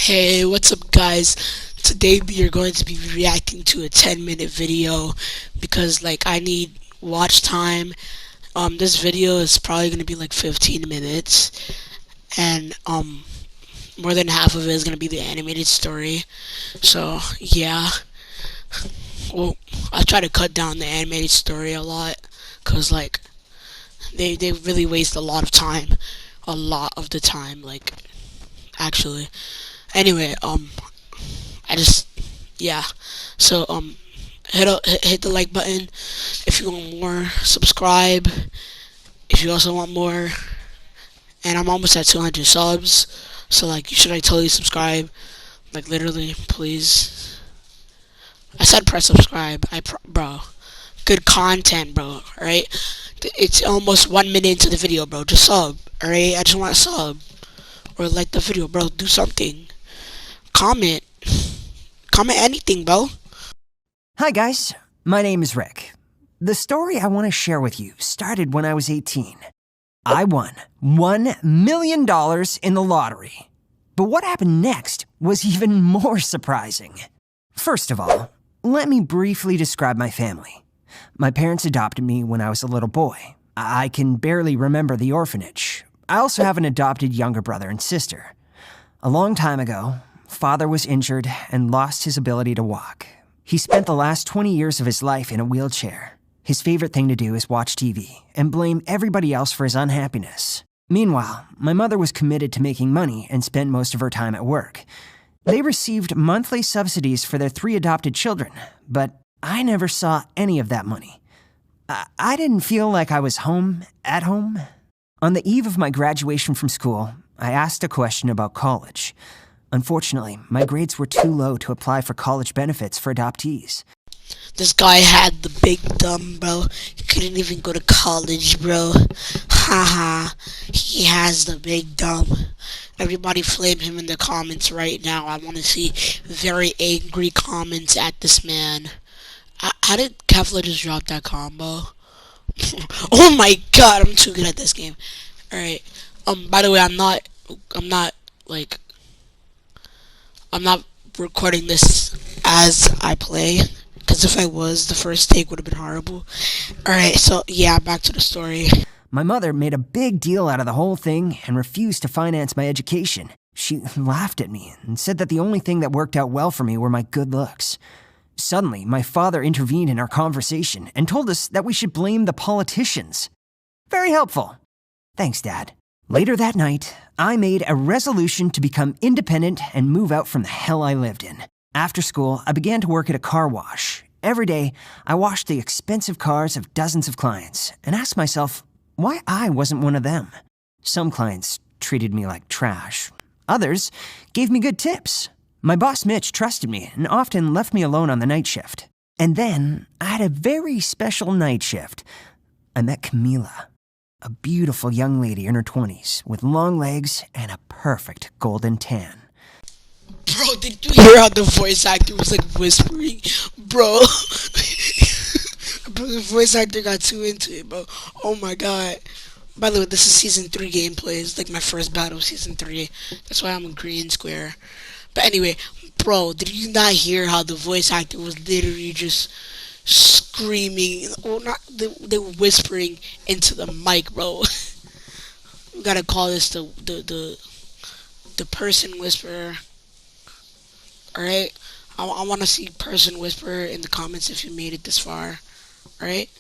Hey, what's up guys? Today we are going to be reacting to a 10-minute video because I need watch time. This video is probably going to be like 15 minutes and more than half of it is going to be the animated story. So, yeah. Well, I try to cut down the animated story a lot cuz they really waste a lot of time. A lot of the time actually. Anyway, I just yeah. So hit the like button if you want more. Subscribe if you also want more. And I'm almost at 200 subs. So you should totally subscribe. Literally, please. I said press subscribe. Bro, good content, bro. All right. It's almost 1 minute into the video, bro. Just sub. All right. I just want a sub or like the video, bro. Do something. Comment. Comment anything, bro. Hi guys, my name is Rick. The story I want to share with you started when I was 18. I won $1 million in the lottery. But what happened next was even more surprising. First of all, let me briefly describe my family. My parents adopted me when I was a little boy. I can barely remember the orphanage. I also have an adopted younger brother and sister. A long time ago, Father was injured and lost his ability to walk. He spent the last 20 years of his life in a wheelchair. His favorite thing to do is watch TV and blame everybody else for his unhappiness. Meanwhile, my mother was committed to making money and spent most of her time at work. They received monthly subsidies for their 3 adopted children, but I never saw any of that money. I didn't feel like I was at home. On the eve of my graduation from school, I asked a question about college. Unfortunately, my grades were too low to apply for college benefits for adoptees. This guy had the big dumb, bro. He couldn't even go to college, bro. Haha. He has the big dumb. Everybody flame him in the comments right now. I want to see very angry comments at this man. How did Kefla just drop that combo? Oh my god, I'm too good at this game. Alright. By the way, I'm not recording this as I play, because if I was, the first take would have been horrible. Alright, so yeah, back to the story. My mother made a big deal out of the whole thing and refused to finance my education. She laughed at me and said that the only thing that worked out well for me were my good looks. Suddenly, my father intervened in our conversation and told us that we should blame the politicians. Very helpful. Thanks, Dad. Later that night, I made a resolution to become independent and move out from the hell I lived in. After school, I began to work at a car wash. Every day, I washed the expensive cars of dozens of clients and asked myself why I wasn't one of them. Some clients treated me like trash. Others gave me good tips. My boss Mitch trusted me and often left me alone on the night shift. And then I had a very special night shift. I met Camila. A beautiful young lady in her 20s with long legs and a perfect golden tan. Bro, did you hear how the voice actor was whispering? Bro. Bro, the voice actor got too into it, bro. Oh my god. By the way, this is season 3 gameplay. It's my first battle of season 3. That's why I'm a green square. But anyway, bro, did you not hear how the voice actor was literally just screaming? Or not, they were whispering into the mic, bro. We gotta call this the person whisperer. Alright? I wanna see person whisperer in the comments if you made it this far. Alright?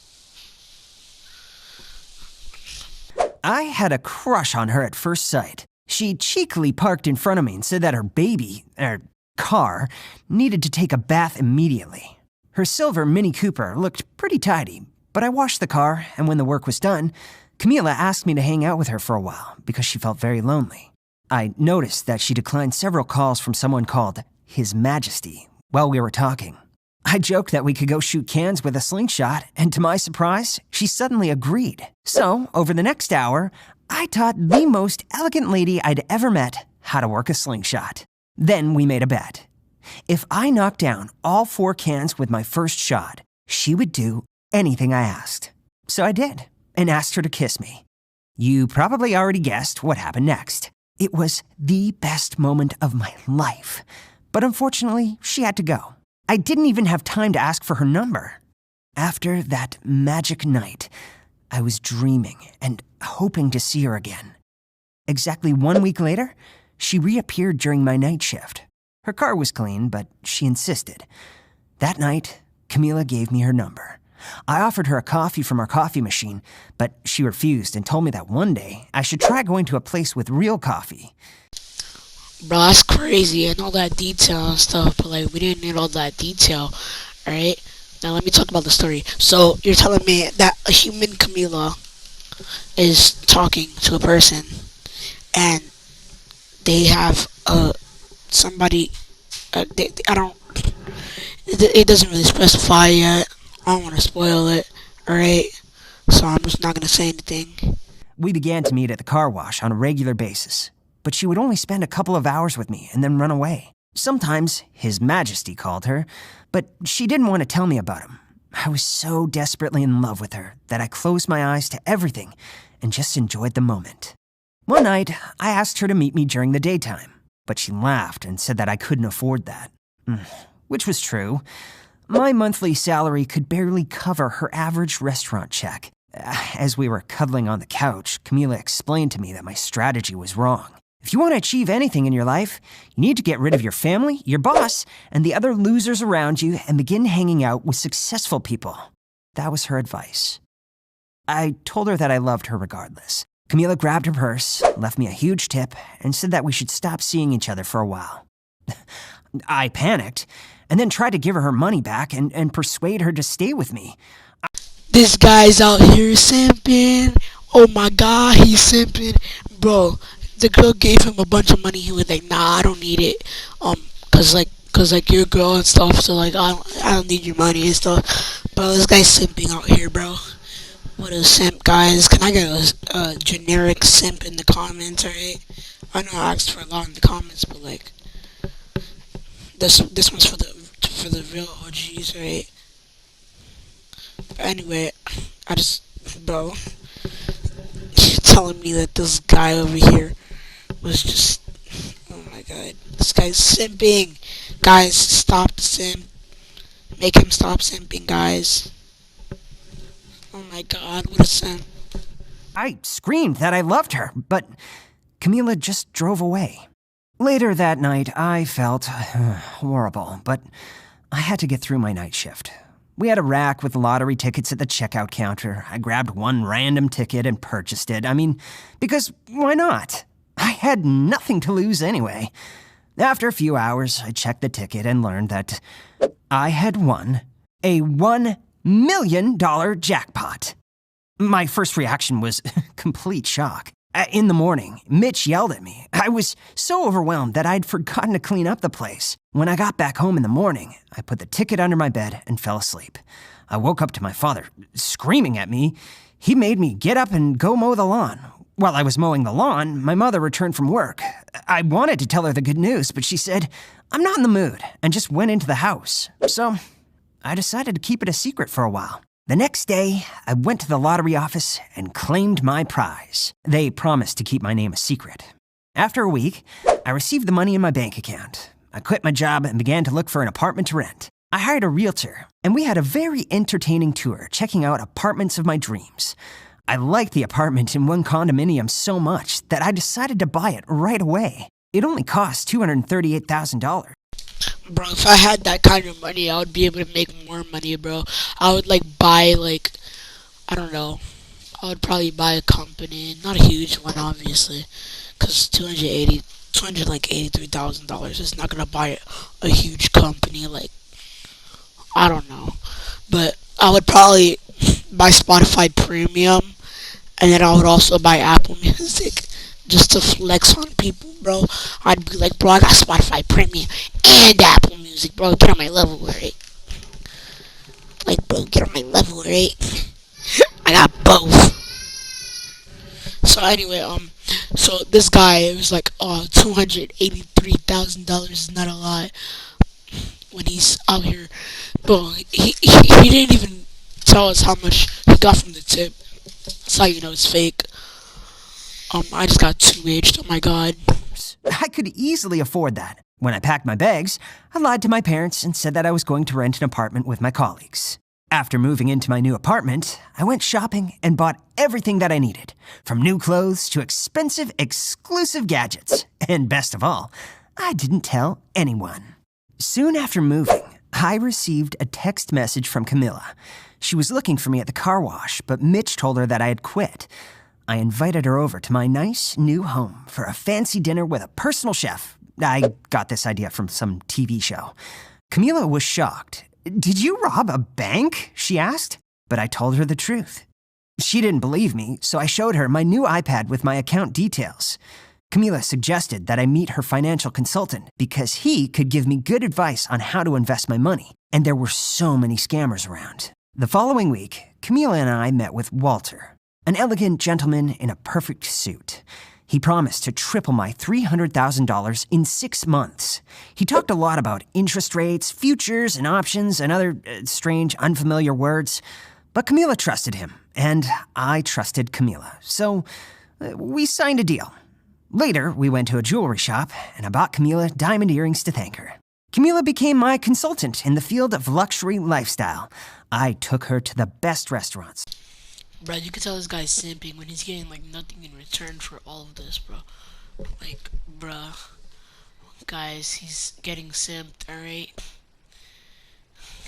I had a crush on her at first sight. She cheekily parked in front of me and said that her car, needed to take a bath immediately. Her silver Mini Cooper looked pretty tidy, but I washed the car, and when the work was done, Camila asked me to hang out with her for a while because she felt very lonely. I noticed that she declined several calls from someone called His Majesty while we were talking. I joked that we could go shoot cans with a slingshot, and to my surprise, she suddenly agreed. So, over the next hour, I taught the most elegant lady I'd ever met how to work a slingshot. Then we made a bet. If I knocked down all 4 cans with my first shot, she would do anything I asked. So I did, and asked her to kiss me. You probably already guessed what happened next. It was the best moment of my life. But unfortunately, she had to go. I didn't even have time to ask for her number. After that magic night, I was dreaming and hoping to see her again. Exactly 1 week later, she reappeared during my night shift. Her car was clean, but she insisted. That night, Camila gave me her number. I offered her a coffee from our coffee machine, but she refused and told me that one day I should try going to a place with real coffee. Bro, that's crazy and all that detail and stuff, but like we didn't need all that detail, alright? Now let me talk about the story. So you're telling me that a human Camila is talking to a person and they have somebody I don't it doesn't really specify yet. I don't want to spoil it, alright? So I'm just not gonna say anything. We began to meet at the car wash on a regular basis, but she would only spend a couple of hours with me and then run away. Sometimes His Majesty called her, but she didn't want to tell me about him. I was so desperately in love with her that I closed my eyes to everything and just enjoyed the moment. One night, I asked her to meet me during the daytime, but she laughed and said that I couldn't afford that. Which was true. My monthly salary could barely cover her average restaurant check. As we were cuddling on the couch, Camila explained to me that my strategy was wrong. If you want to achieve anything in your life, you need to get rid of your family, your boss, and the other losers around you and begin hanging out with successful people. That was her advice. I told her that I loved her regardless. Camila grabbed her purse, left me a huge tip, and said that we should stop seeing each other for a while. I panicked, and then tried to give her money back and persuade her to stay with me. This guy's out here simping. Oh my god, he's simping. Bro, the girl gave him a bunch of money. He was like, nah, I don't need it. Cause you're a girl and stuff, so like I don't need your money and stuff. Bro, this guy's simping out here, bro. What a simp, guys. Can I get a generic simp in the comments, alright? I know I asked for a lot in the comments, but like this one's for the real OGs, right? But anyway, bro, you're telling me that this guy over here was just, oh my god, this guy's simping. Guys, stop the simp. Make him stop simping, guys. Oh my god, what a simp. I screamed that I loved her, but Camila just drove away. Later that night, I felt horrible, but I had to get through my night shift. We had a rack with lottery tickets at the checkout counter. I grabbed one random ticket and purchased it. Because why not? I had nothing to lose anyway. After a few hours, I checked the ticket and learned that I had won a $1 million jackpot. My first reaction was complete shock. In the morning, Mitch yelled at me. I was so overwhelmed that I'd forgotten to clean up the place. When I got back home in the morning, I put the ticket under my bed and fell asleep. I woke up to my father screaming at me. He made me get up and go mow the lawn. While I was mowing the lawn, my mother returned from work. I wanted to tell her the good news, but she said, "I'm not in the mood," and just went into the house. So I decided to keep it a secret for a while. The next day, I went to the lottery office and claimed my prize. They promised to keep my name a secret. After a week, I received the money in my bank account. I quit my job and began to look for an apartment to rent. I hired a realtor, and we had a very entertaining tour checking out apartments of my dreams. I liked the apartment in one condominium so much that I decided to buy it right away. It only cost $238,000. Bro, if I had that kind of money, I would be able to make more money, bro. I would buy I don't know. I would probably buy a company, not a huge one, obviously, because $283,000 is not gonna buy a huge company. I don't know, but I would probably buy Spotify Premium, and then I would also buy Apple Music. Just to flex on people, bro. I'd be like, bro, I got Spotify Premium and Apple Music, bro. Get on my level, right? Bro, get on my level, right? I got both. So anyway, so this guy was like, oh, $283,000 is not a lot when he's out here, bro. He didn't even tell us how much he got from the tip. That's how you know it's fake. I just got 2H'd. Oh my god. I could easily afford that. When I packed my bags, I lied to my parents and said that I was going to rent an apartment with my colleagues. After moving into my new apartment, I went shopping and bought everything that I needed, from new clothes to expensive, exclusive gadgets. And best of all, I didn't tell anyone. Soon after moving, I received a text message from Camilla. She was looking for me at the car wash, but Mitch told her that I had quit. I invited her over to my nice new home for a fancy dinner with a personal chef. I got this idea from some TV show. Camila was shocked. "Did you rob a bank?" she asked. But I told her the truth. She didn't believe me, so I showed her my new iPad with my account details. Camila suggested that I meet her financial consultant because he could give me good advice on how to invest my money, and there were so many scammers around. The following week, Camila and I met with Walter, an elegant gentleman in a perfect suit. He promised to triple my $300,000 in 6 months. He talked a lot about interest rates, futures, and options, and other strange, unfamiliar words. But Camila trusted him, and I trusted Camila, so we signed a deal. Later, we went to a jewelry shop, and I bought Camila diamond earrings to thank her. Camila became my consultant in the field of luxury lifestyle. I took her to the best restaurants. Bro, you can tell this guy's simping when he's getting like nothing in return for all of this, bro. Like, bruh. Guys, he's getting simped, alright?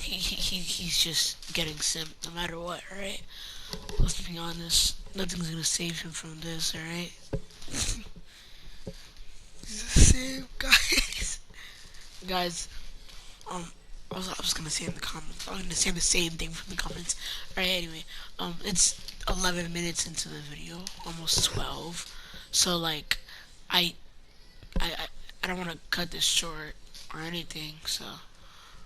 He's just getting simped no matter what, alright? Let's be honest. Nothing's gonna save him from this, alright? He's a simp, guys. Guys, I was gonna say in the comments. I was gonna say the same thing from the comments. Alright, anyway, it's 11 minutes into the video, almost 12. So like, I don't want to cut this short or anything. So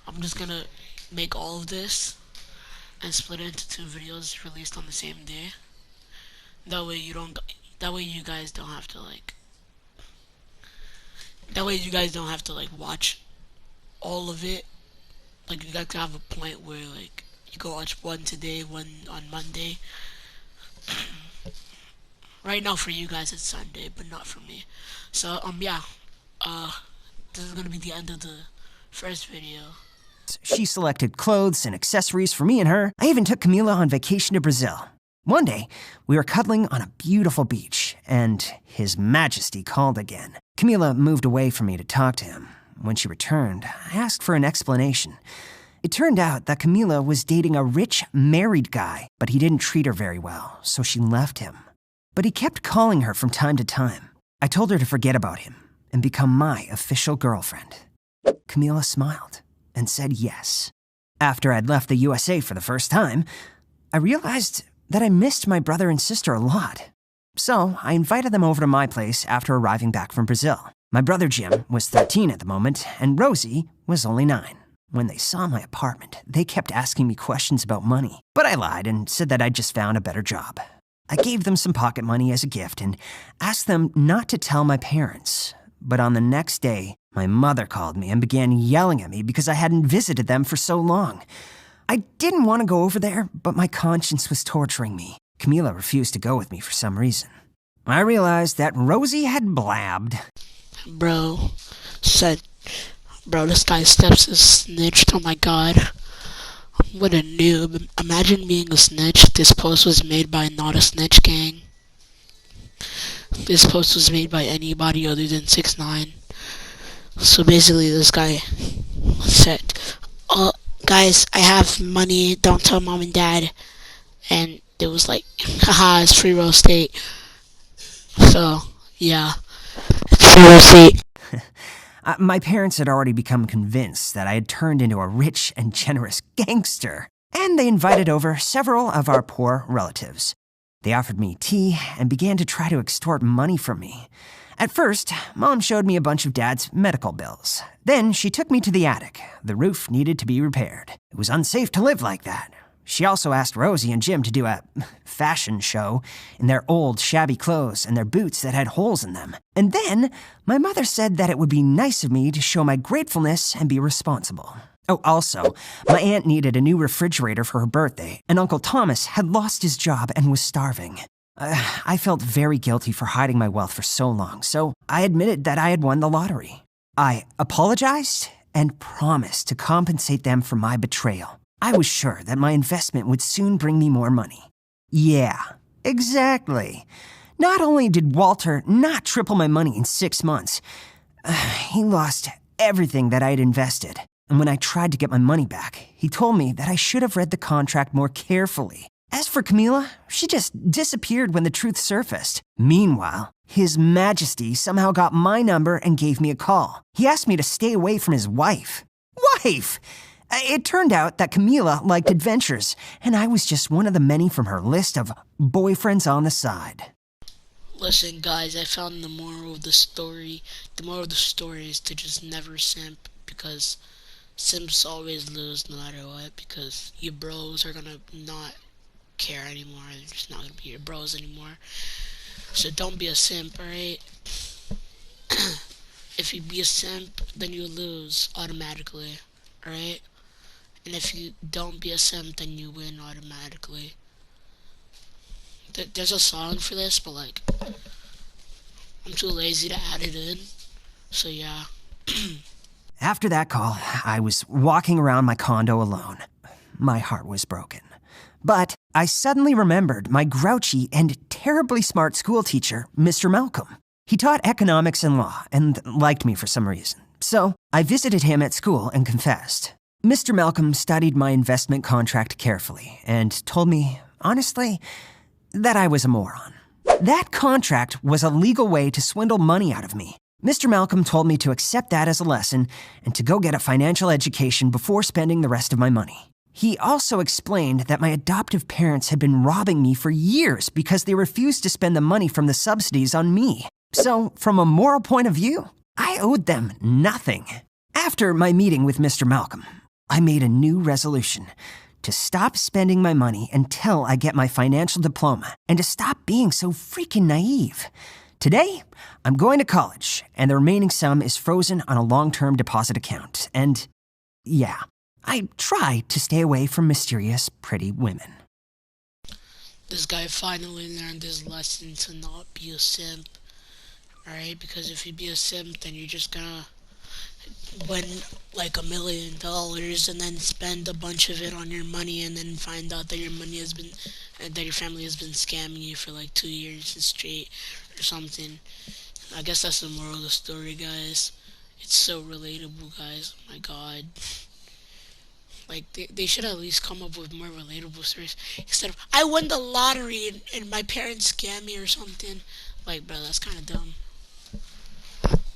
I'm just gonna make all of this and split it into 2 videos released on the same day. That way you don't. That way you guys don't have to like. That way you guys don't have to like watch all of it. Like, you guys have a point where like you go watch one today, one on Monday. Right now for you guys it's Sunday, but not for me. So yeah, this is gonna be the end of the first video. She selected clothes and accessories for me and her. I even took Camila on vacation to Brazil. One day, we were cuddling on a beautiful beach, and His Majesty called again. Camila moved away from me to talk to him. When she returned, I asked for an explanation. It turned out that Camila was dating a rich, married guy, but he didn't treat her very well, so she left him. But he kept calling her from time to time. I told her to forget about him and become my official girlfriend. Camila smiled and said yes. After I'd left the USA for the first time, I realized that I missed my brother and sister a lot. So I invited them over to my place after arriving back from Brazil. My brother Jim was 13 at the moment, and Rosie was only 9. When they saw my apartment, they kept asking me questions about money, but I lied and said that I'd just found a better job. I gave them some pocket money as a gift and asked them not to tell my parents. But on the next day, my mother called me and began yelling at me because I hadn't visited them for so long. I didn't want to go over there, but my conscience was torturing me. Camila refused to go with me for some reason. I realized that Rosie had blabbed. Bro, this guy's steps is snitched. Oh my god. What a noob. Imagine being a snitch. This post was made by Not a Snitch Gang. This post was made by anybody other than 6ix9ine. So basically this guy said, guys, I have money, don't tell mom and dad. And it was like, haha, it's free roll state. So, yeah. It's free roll state. My parents had already become convinced that I had turned into a rich and generous gangster, and they invited over several of our poor relatives. They offered me tea and began to try to extort money from me. At first, Mom showed me a bunch of Dad's medical bills. Then she took me to the attic. The roof needed to be repaired. It was unsafe to live like that. She also asked Rosie and Jim to do a fashion show in their old shabby clothes and their boots that had holes in them. And then my mother said that it would be nice of me to show my gratefulness and be responsible. Oh, also, my aunt needed a new refrigerator for her birthday, and Uncle Thomas had lost his job and was starving. I felt very guilty for hiding my wealth for so long, so I admitted that I had won the lottery. I apologized and promised to compensate them for my betrayal. I was sure that my investment would soon bring me more money. Yeah, exactly. Not only did Walter not triple my money in 6 months, he lost everything that I had invested. And when I tried to get my money back, he told me that I should have read the contract more carefully. As for Camila, she just disappeared when the truth surfaced. Meanwhile, His Majesty somehow got my number and gave me a call. He asked me to stay away from his wife. Wife! It turned out that Camila liked adventures, and I was just one of the many from her list of boyfriends on the side. Listen, guys, I found the moral of the story. The moral of the story is to just never simp, because simps always lose no matter what, because your bros are gonna not care anymore. They're just not gonna be your bros anymore. So don't be a simp, alright? If you be a simp, then you lose automatically, alright? And if you don't be a simp, then you win automatically. There's a song for this, but like, I'm too lazy to add it in. So yeah. After that call, I was walking around my condo alone. My heart was broken. But I suddenly remembered my grouchy and terribly smart school teacher, Mr. Malcolm. He taught economics and law and liked me for some reason. So I visited him at school and confessed. Mr. Malcolm studied my investment contract carefully and told me, honestly, that I was a moron. That contract was a legal way to swindle money out of me. Mr. Malcolm told me to accept that as a lesson and to go get a financial education before spending the rest of my money. He also explained that my adoptive parents had been robbing me for years because they refused to spend the money from the subsidies on me. So, from a moral point of view, I owed them nothing. After my meeting with Mr. Malcolm, I made a new resolution to stop spending my money until I get my financial diploma and to stop being so freaking naive. Today, I'm going to college, and the remaining sum is frozen on a long-term deposit account. And yeah, I try to stay away from mysterious, pretty women. This guy finally learned his lesson to not be a simp. Alright, because if you be a simp, then you're just gonna win like $1 million and then spend a bunch of it on your money and then find out that your family has been scamming you for like 2 years straight or something. I guess that's the moral of the story, guys. It's so relatable, guys. Oh my god. Like, they should at least come up with more relatable stories instead of, I won the lottery and my parents scammed me or something. Like, bro, that's kind of dumb.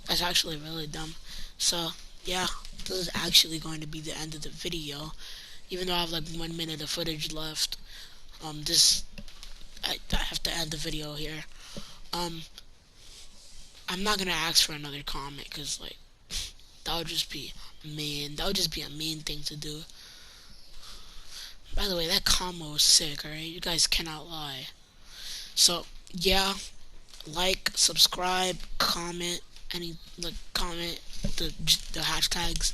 That's actually really dumb. So, yeah, this is actually going to be the end of the video. Even though I have like 1 minute of footage left. I have to end the video here. I'm not gonna ask for another comment, because, like, that would just be mean. That would just be a mean thing to do. By the way, that combo is sick, alright? You guys cannot lie. So, yeah, like, subscribe, comment, comment the hashtags.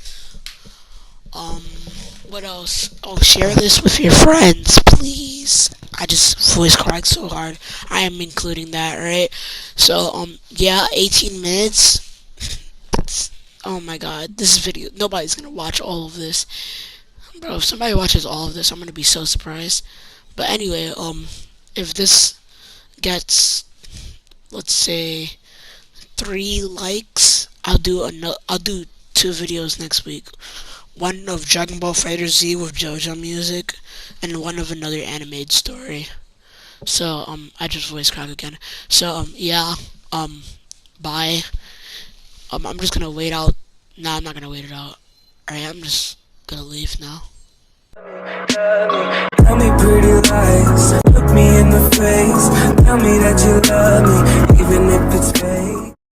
What else? Oh, share this with your friends, please. I just voice cracked so hard. I am including that, right? So, yeah, 18 minutes. Oh my god, this video, nobody's gonna watch all of this. Bro, if somebody watches all of this, I'm gonna be so surprised. But anyway, if this gets, let's say, 3 likes, I'll do 2 videos next week. One of Dragon Ball FighterZ with JoJo music, and one of another animated story. So, I just voice crack again. So, yeah, bye. I'm just gonna wait out. Nah, I'm not gonna wait it out. Alright, I'm just gonna leave now. Tell me pretty lies, look me in the face. Tell me that you love me.